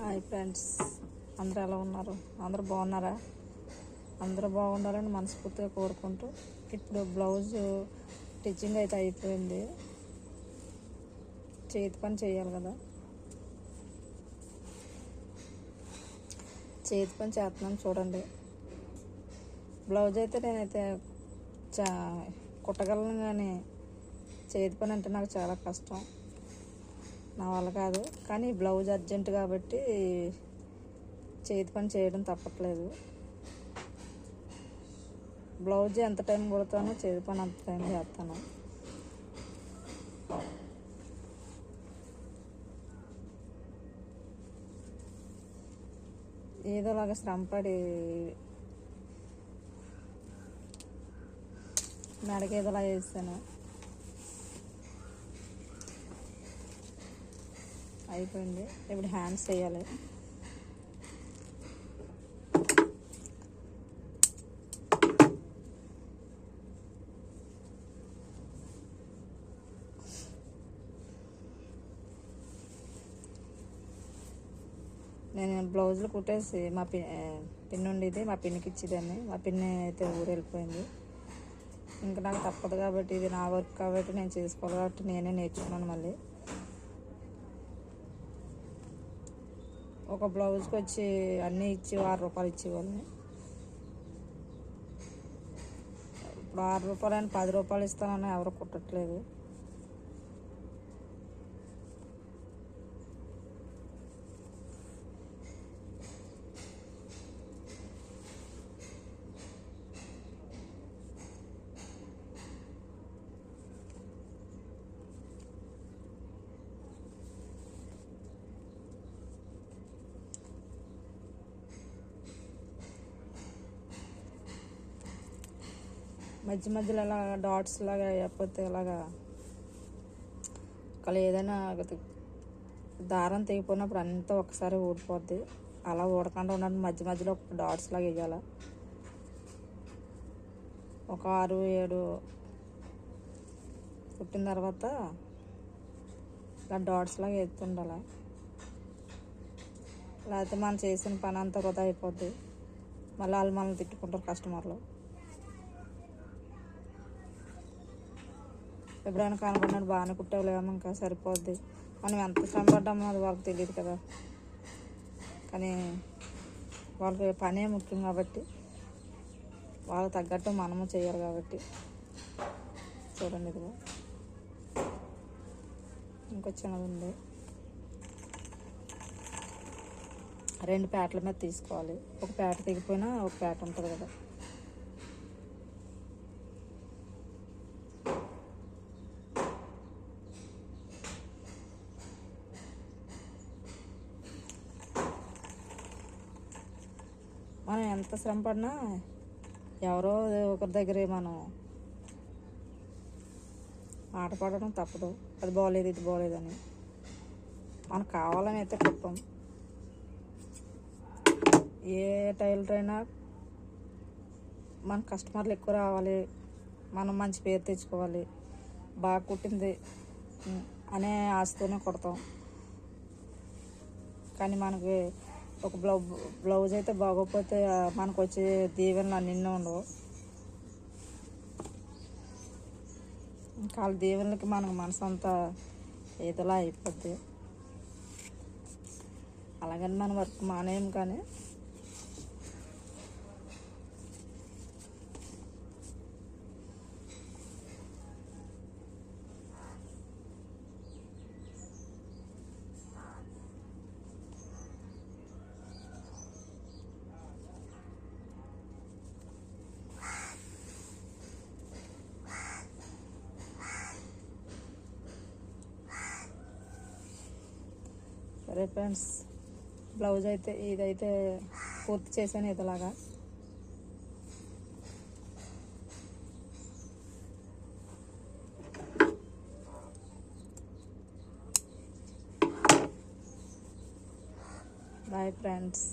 Hi friends, అందరూ ఎలా ఉన్నారు? అందరూ బాగున్నారా? అందరూ బాగుండాలని మనస్ఫూర్తిగా కోరుకుంటూ ఇప్పుడు బ్లౌజ్ స్టిచ్చింగ్ అయితే అయిపోయింది. చేతి పని చేయాలి కదా, చేతి పని చేస్తున్నాను చూడండి. బ్లౌజ్ అయితే నేనైతే కుట్టగలను, కానీ చేతి పని అంటే నాకు చాలా కష్టం, నా వల్ల కాదు. కానీ బ్లౌజ్ అర్జెంట్ కాబట్టి చేతి పని చేయడం తప్పట్లేదు. బ్లౌజ్ ఎంత టైం కుడతానో చేతి పని అంత టైం చేస్తాను. ఏదోలాగా శ్రమపడి మెడకి ఏదోలా వేస్తాను. అయిపోయింది. ఇప్పుడు హ్యాండ్స్ వేయాలి. నేను బ్లౌజులు కుట్టేసి మా పిన్ ఉండేది, మా పిన్నికి ఇచ్చేదాన్ని. మా పిన్ని అయితే ఊరు వెళ్ళిపోయింది. ఇంకా నాకు తప్పదు కాబట్టి, ఇది నా వర్క్ కాబట్టి నేను చేసుకోవాలి కాబట్టి నేనే నేర్చుకున్నాను. మళ్ళీ ఒక బ్లౌజ్కి వచ్చి అన్నీ ఇచ్చి 6 రూపాయలు ఇచ్చేవాళ్ళని. ఇప్పుడు 6 రూపాయలు అని 10 రూపాయలు ఇస్తానని ఎవరు కుట్టట్లేదు. మధ్య మధ్యలో అలా డాట్స్ లాగా లేకపోతే ఇలాగా ఒకవేళ ఏదైనా దారం తెగిపోయినప్పుడు అంతా ఒకసారి ఊడిపోద్ది. అలా ఊడకుండా ఉండడానికి మధ్య మధ్యలో ఒక డాట్స్ లాగా వేయాలి. ఒక 6-7 కుట్టిన తర్వాత ఇలా డాట్స్ లాగా వేస్తుండాలి. లేకపోతే మనం చేసిన పని అంతా వృధా అయిపోద్ది. మళ్ళీ వాళ్ళు మనల్ని తిట్టుకుంటారు కస్టమర్లు. ఎప్పుడైనా కనుక్కున్నాడు బాగానే కుట్టలేమో ఇంకా సరిపోద్ది. మనం ఎంత శ్రమ పడ్డామో అది వాళ్ళకి తెలియదు కదా. కానీ వాళ్ళకి పనే ముఖ్యం కాబట్టి వాళ్ళకి తగ్గట్టు మనము చేయాలి కాబట్టి. చూడండి, ఇదిగో ఇంకొచ్చినది ఉంది. 2 పేటల మీద తీసుకోవాలి. ఒక పేట తెగిపోయినా ఒక పేట ఉంటుంది కదా. మనం ఎంత శ్రమ పడినా ఎవరో ఒకరి దగ్గర మనం ఆట పడడం తప్పదు. అది బాగోలేదు, ఇది బాగోలేదని. మనకు కావాలని అయితే కుట్టం. ఏ టైలర్ అయినా మన కస్టమర్లు ఎక్కువ రావాలి, మనం మంచి పేరు తెచ్చుకోవాలి, బాగా కుట్టింది అనే ఆశతోనే కుడతాం. కానీ మనకి ఒక బ్లౌజ్ అయితే బాగోకపోతే మనకు వచ్చే దీవెనలు అన్నీ ఉండవు. ఇంకా వాళ్ళ దీవెనలకి మనకు మనసు అంతా ఏదోలా అయిపోద్ది. అలాగని మన వర్క్ మానేయం. కానీ సరే ఫ్రెండ్స్, బ్లౌజ్ అయితే ఇదైతే పూర్తి చేశాను. ఇదిలాగా బాయ్ ఫ్రెండ్స్.